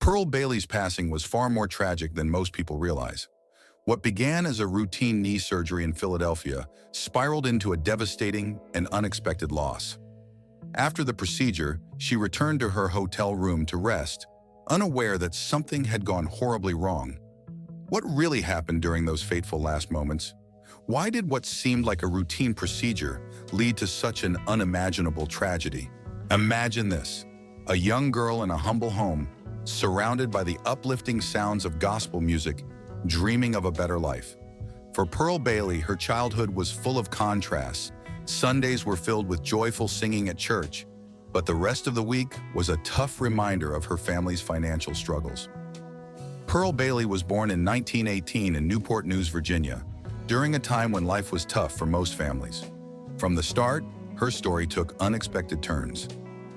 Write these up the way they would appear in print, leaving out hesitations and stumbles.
Pearl Bailey's passing was far more tragic than most people realize. What began as a routine knee surgery in Philadelphia spiraled into a devastating and unexpected loss. After the procedure, she returned to her hotel room to rest, unaware that something had gone horribly wrong. What really happened during those fateful last moments? Why did what seemed like a routine procedure lead to such an unimaginable tragedy? Imagine this: a young girl in a humble home, surrounded by the uplifting sounds of gospel music, dreaming of a better life. For Pearl Bailey, her childhood was full of contrasts. Sundays were filled with joyful singing at church, but the rest of the week was a tough reminder of her family's financial struggles. Pearl Bailey was born in 1918 in Newport News, Virginia, during a time when life was tough for most families. From the start, her story took unexpected turns.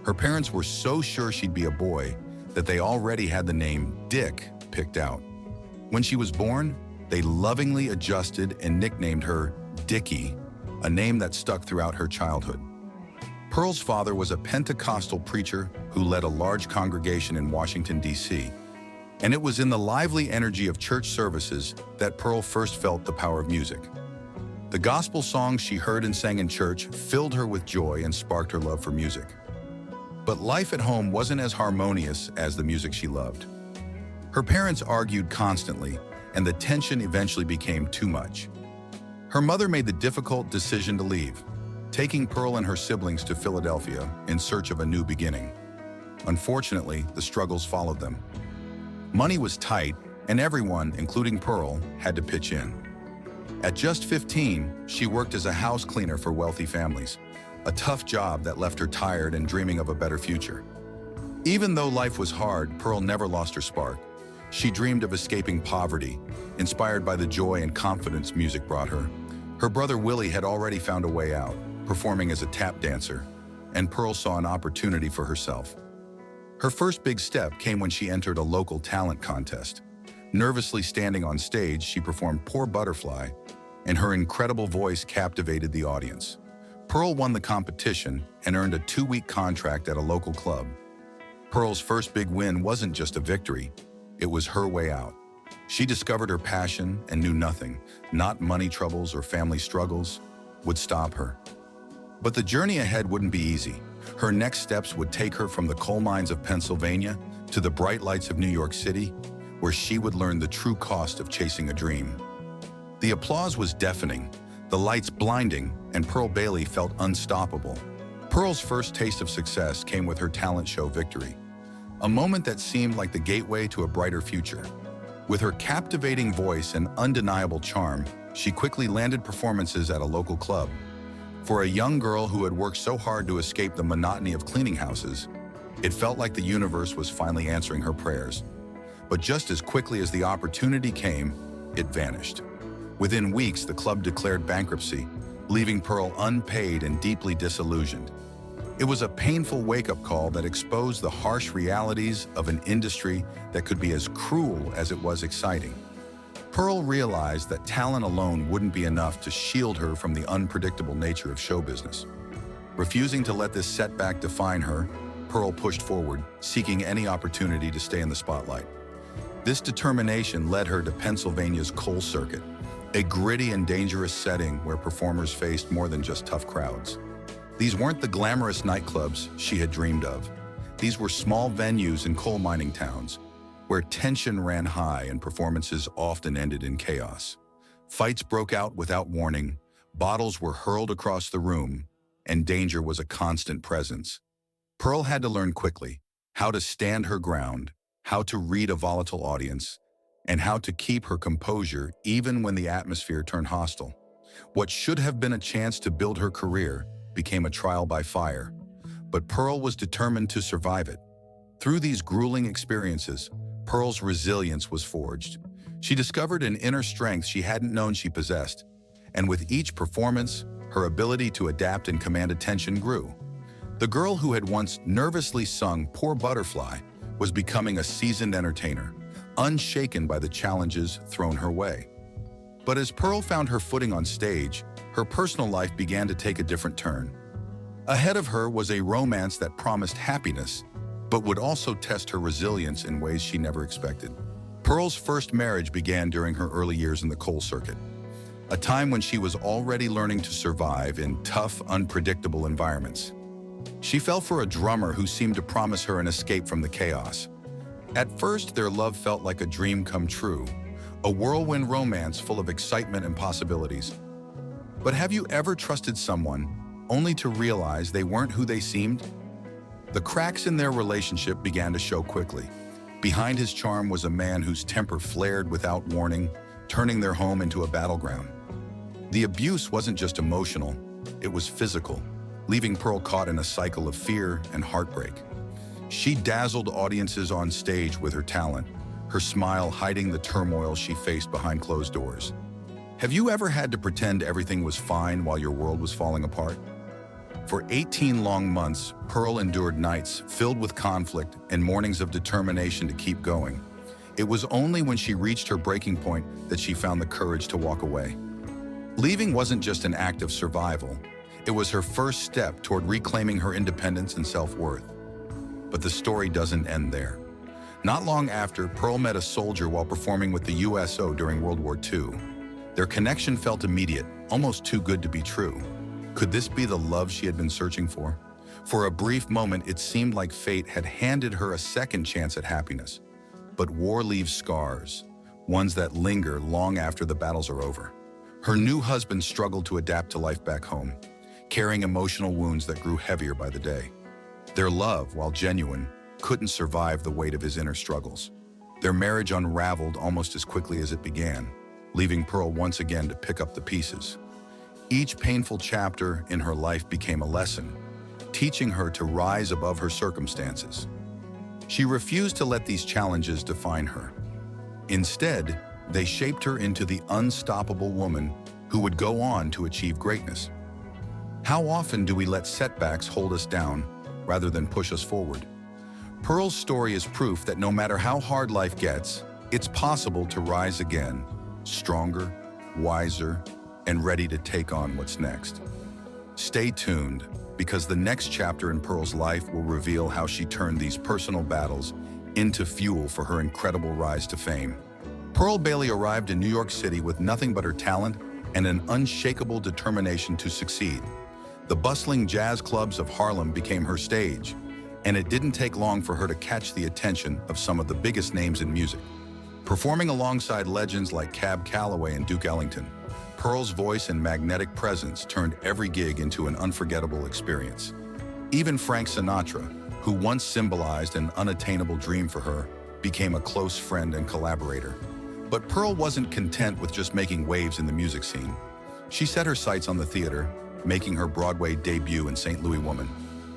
Her parents were so sure she'd be a boy that they already had the name Dick picked out. When she was born, they lovingly adjusted and nicknamed her Dickie, a name that stuck throughout her childhood. Pearl's father was a Pentecostal preacher who led a large congregation in Washington, D.C., and it was in the lively energy of church services that Pearl first felt the power of music. The gospel songs she heard and sang in church filled her with joy and sparked her love for music. But life at home wasn't as harmonious as the music she loved. Her parents argued constantly, and the tension eventually became too much. Her mother made the difficult decision to leave, taking Pearl and her siblings to Philadelphia in search of a new beginning. Unfortunately, the struggles followed them. Money was tight, and everyone, including Pearl, had to pitch in. At just 15, she worked as a house cleaner for wealthy families, a tough job that left her tired and dreaming of a better future. Even though life was hard, Pearl never lost her spark. She dreamed of escaping poverty, inspired by the joy and confidence music brought her. Her brother Willie had already found a way out, performing as a tap dancer, and Pearl saw an opportunity for herself. Her first big step came when she entered a local talent contest. Nervously standing on stage, she performed Poor Butterfly, and her incredible voice captivated the audience. Pearl won the competition and earned a 2-week contract at a local club. Pearl's first big win wasn't just a victory, it was her way out. She discovered her passion and knew nothing, not money troubles or family struggles, would stop her. But the journey ahead wouldn't be easy. Her next steps would take her from the coal mines of Pennsylvania to the bright lights of New York City, where she would learn the true cost of chasing a dream. The applause was deafening, the lights blinding, and Pearl Bailey felt unstoppable. Pearl's first taste of success came with her talent show victory, a moment that seemed like the gateway to a brighter future. With her captivating voice and undeniable charm, she quickly landed performances at a local club. For a young girl who had worked so hard to escape the monotony of cleaning houses, it felt like the universe was finally answering her prayers. But just as quickly as the opportunity came, it vanished. Within weeks, the club declared bankruptcy, leaving Pearl unpaid and deeply disillusioned. It was a painful wake-up call that exposed the harsh realities of an industry that could be as cruel as it was exciting. Pearl realized that talent alone wouldn't be enough to shield her from the unpredictable nature of show business. Refusing to let this setback define her, Pearl pushed forward, seeking any opportunity to stay in the spotlight. This determination led her to Pennsylvania's coal circuit, a gritty and dangerous setting where performers faced more than just tough crowds. These weren't the glamorous nightclubs she had dreamed of. These were small venues in coal mining towns, where tension ran high and performances often ended in chaos. Fights broke out without warning, bottles were hurled across the room, and danger was a constant presence. Pearl had to learn quickly how to stand her ground, how to read a volatile audience, and how to keep her composure even when the atmosphere turned hostile. What should have been a chance to build her career became a trial by fire, but Pearl was determined to survive it. Through these grueling experiences, Pearl's resilience was forged. She discovered an inner strength she hadn't known she possessed, and with each performance, her ability to adapt and command attention grew. The girl who had once nervously sung Poor Butterfly was becoming a seasoned entertainer, unshaken by the challenges thrown her way. But as Pearl found her footing on stage, her personal life began to take a different turn. Ahead of her was a romance that promised happiness, but would also test her resilience in ways she never expected. Pearl's first marriage began during her early years in the coal circuit, a time when she was already learning to survive in tough, unpredictable environments. She fell for a drummer who seemed to promise her an escape from the chaos. At first, their love felt like a dream come true, a whirlwind romance full of excitement and possibilities. But have you ever trusted someone only to realize they weren't who they seemed? The cracks in their relationship began to show quickly. Behind his charm was a man whose temper flared without warning, turning their home into a battleground. The abuse wasn't just emotional, it was physical, leaving Pearl caught in a cycle of fear and heartbreak. She dazzled audiences on stage with her talent, her smile hiding the turmoil she faced behind closed doors. Have you ever had to pretend everything was fine while your world was falling apart? For 18 long months, Pearl endured nights filled with conflict and mornings of determination to keep going. It was only when she reached her breaking point that she found the courage to walk away. Leaving wasn't just an act of survival. It was her first step toward reclaiming her independence and self-worth. But the story doesn't end there. Not long after, Pearl met a soldier while performing with the USO during World War II. Their connection felt immediate, almost too good to be true. Could this be the love she had been searching for? For a brief moment, it seemed like fate had handed her a second chance at happiness. But war leaves scars, ones that linger long after the battles are over. Her new husband struggled to adapt to life back home, carrying emotional wounds that grew heavier by the day. Their love, while genuine, couldn't survive the weight of his inner struggles. Their marriage unraveled almost as quickly as it began, leaving Pearl once again to pick up the pieces. Each painful chapter in her life became a lesson, teaching her to rise above her circumstances. She refused to let these challenges define her. Instead, they shaped her into the unstoppable woman who would go on to achieve greatness. How often do we let setbacks hold us down rather than push us forward? Pearl's story is proof that no matter how hard life gets, it's possible to rise again, stronger, wiser, and ready to take on what's next. Stay tuned, because the next chapter in Pearl's life will reveal how she turned these personal battles into fuel for her incredible rise to fame. Pearl Bailey arrived in New York City with nothing but her talent and an unshakable determination to succeed. The bustling jazz clubs of Harlem became her stage, and it didn't take long for her to catch the attention of some of the biggest names in music. Performing alongside legends like Cab Calloway and Duke Ellington, Pearl's voice and magnetic presence turned every gig into an unforgettable experience. Even Frank Sinatra, who once symbolized an unattainable dream for her, became a close friend and collaborator. But Pearl wasn't content with just making waves in the music scene. She set her sights on the theater, making her Broadway debut in St. Louis Woman.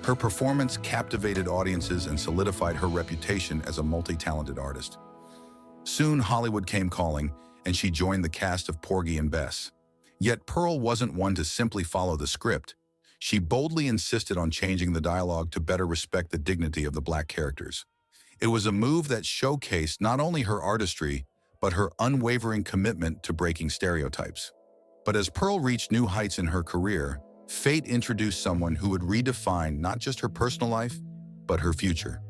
Her performance captivated audiences and solidified her reputation as a multi-talented artist. Soon, Hollywood came calling, and she joined the cast of Porgy and Bess. Yet Pearl wasn't one to simply follow the script. She boldly insisted on changing the dialogue to better respect the dignity of the Black characters. It was a move that showcased not only her artistry, but her unwavering commitment to breaking stereotypes. But as Pearl reached new heights in her career, fate introduced someone who would redefine not just her personal life, but her future.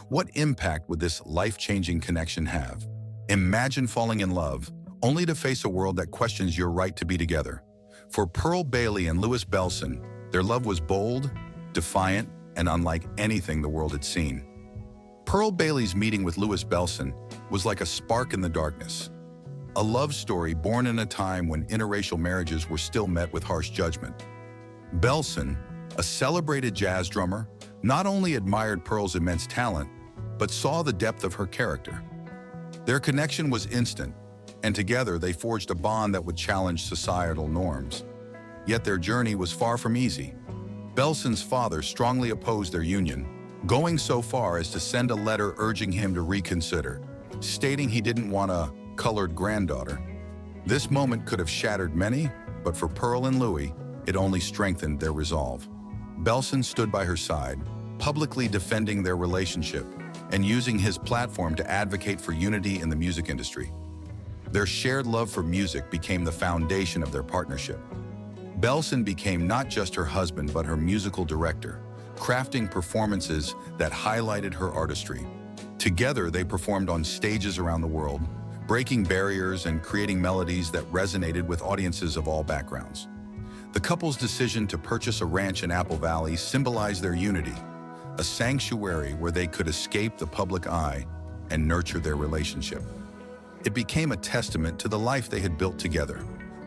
What impact would this life-changing connection have? Imagine falling in love, only to face a world that questions your right to be together. For Pearl Bailey and Lewis Belson, their love was bold, defiant, and unlike anything the world had seen. Pearl Bailey's meeting with Lewis Belson was like a spark in the darkness. A love story born in a time when interracial marriages were still met with harsh judgment. Belson, a celebrated jazz drummer, not only admired Pearl's immense talent, but saw the depth of her character. Their connection was instant, and together they forged a bond that would challenge societal norms. Yet their journey was far from easy. Belson's father strongly opposed their union, going so far as to send a letter urging him to reconsider, stating he didn't want a colored granddaughter. This moment could have shattered many, but for Pearl and Louis, it only strengthened their resolve. Belson stood by her side, publicly defending their relationship and using his platform to advocate for unity in the music industry. Their shared love for music became the foundation of their partnership. Belson became not just her husband, but her musical director, crafting performances that highlighted her artistry. Together, they performed on stages around the world, breaking barriers and creating melodies that resonated with audiences of all backgrounds. The couple's decision to purchase a ranch in Apple Valley symbolized their unity, a sanctuary where they could escape the public eye and nurture their relationship. It became a testament to the life they had built together,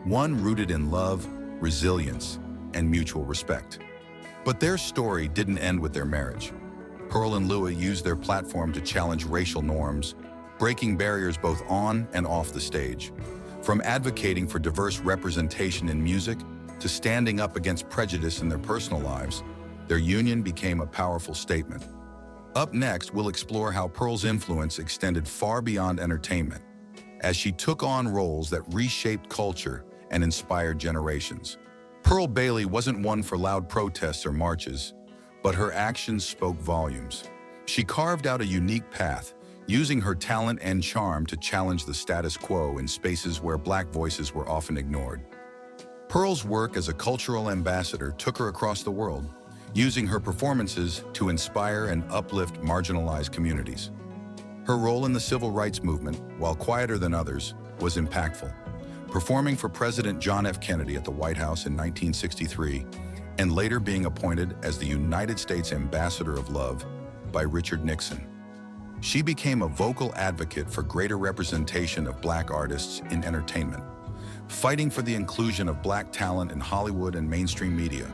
one rooted in love, resilience, and mutual respect. But their story didn't end with their marriage. Pearl and Louis used their platform to challenge racial norms, breaking barriers both on and off the stage. From advocating for diverse representation in music to standing up against prejudice in their personal lives, their union became a powerful statement. Up next, we'll explore how Pearl's influence extended far beyond entertainment, as she took on roles that reshaped culture and inspired generations. Pearl Bailey wasn't one for loud protests or marches, but her actions spoke volumes. She carved out a unique path, using her talent and charm to challenge the status quo in spaces where Black voices were often ignored. Pearl's work as a cultural ambassador took her across the world, using her performances to inspire and uplift marginalized communities. Her role in the civil rights movement, while quieter than others, was impactful, performing for President John F. Kennedy at the White House in 1963, and later being appointed as the United States Ambassador of Love by Richard Nixon. She became a vocal advocate for greater representation of Black artists in entertainment, fighting for the inclusion of Black talent in Hollywood and mainstream media.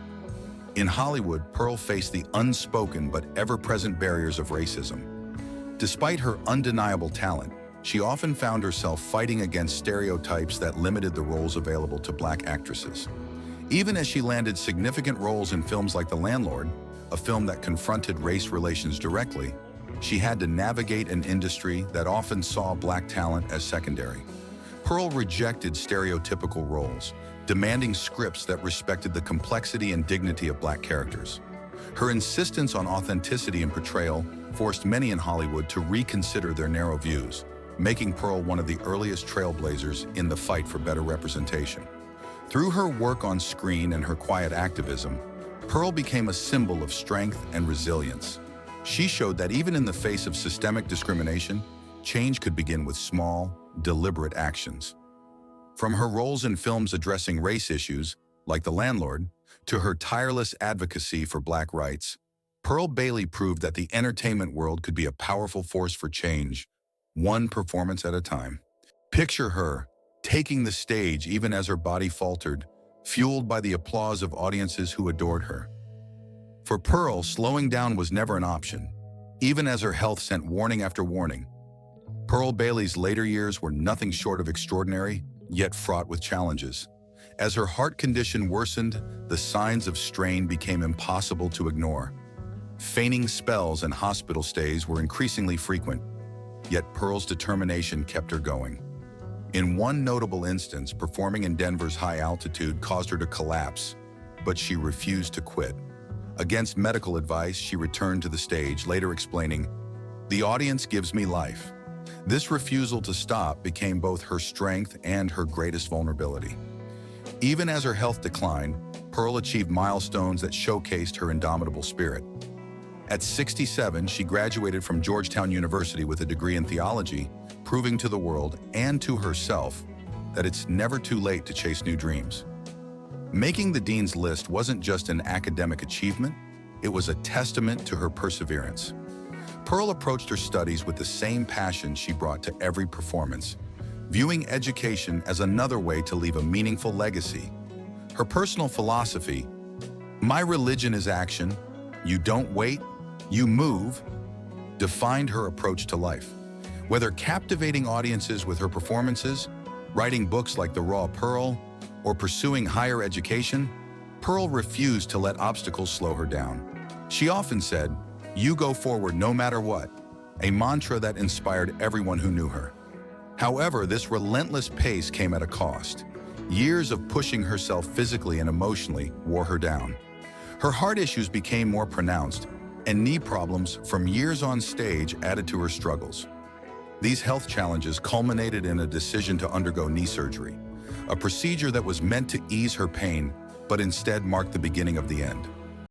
In Hollywood, Pearl faced the unspoken but ever-present barriers of racism. Despite her undeniable talent, she often found herself fighting against stereotypes that limited the roles available to Black actresses. Even as she landed significant roles in films like The Landlord, a film that confronted race relations directly, she had to navigate an industry that often saw Black talent as secondary. Pearl rejected stereotypical roles, demanding scripts that respected the complexity and dignity of Black characters. Her insistence on authenticity in portrayal forced many in Hollywood to reconsider their narrow views, making Pearl one of the earliest trailblazers in the fight for better representation. Through her work on screen and her quiet activism, Pearl became a symbol of strength and resilience. She showed that even in the face of systemic discrimination, change could begin with small, deliberate actions. From her roles in films addressing race issues, like The Landlord, to her tireless advocacy for Black rights, Pearl Bailey proved that the entertainment world could be a powerful force for change, one performance at a time. Picture her, taking the stage even as her body faltered, fueled by the applause of audiences who adored her. For Pearl, slowing down was never an option, even as her health sent warning after warning. Pearl Bailey's later years were nothing short of extraordinary, yet fraught with challenges. As her heart condition worsened, the signs of strain became impossible to ignore. Fainting spells and hospital stays were increasingly frequent, yet Pearl's determination kept her going. In one notable instance, performing in Denver's high altitude caused her to collapse, but she refused to quit. Against medical advice, she returned to the stage, later explaining, "The audience gives me life." This refusal to stop became both her strength and her greatest vulnerability. Even as her health declined, Pearl achieved milestones that showcased her indomitable spirit. At 67, she graduated from Georgetown University with a degree in theology, proving to the world and to herself that it's never too late to chase new dreams. Making the Dean's List wasn't just an academic achievement, it was a testament to her perseverance. Pearl approached her studies with the same passion she brought to every performance, viewing education as another way to leave a meaningful legacy. Her personal philosophy, "My religion is action, you don't wait, you move," defined her approach to life. Whether captivating audiences with her performances, writing books like The Raw Pearl, or pursuing higher education, Pearl refused to let obstacles slow her down. She often said, "You go forward no matter what," a mantra that inspired everyone who knew her. However, this relentless pace came at a cost. Years of pushing herself physically and emotionally wore her down. Her heart issues became more pronounced, and knee problems from years on stage added to her struggles. These health challenges culminated in a decision to undergo knee surgery, a procedure that was meant to ease her pain, but instead marked the beginning of the end.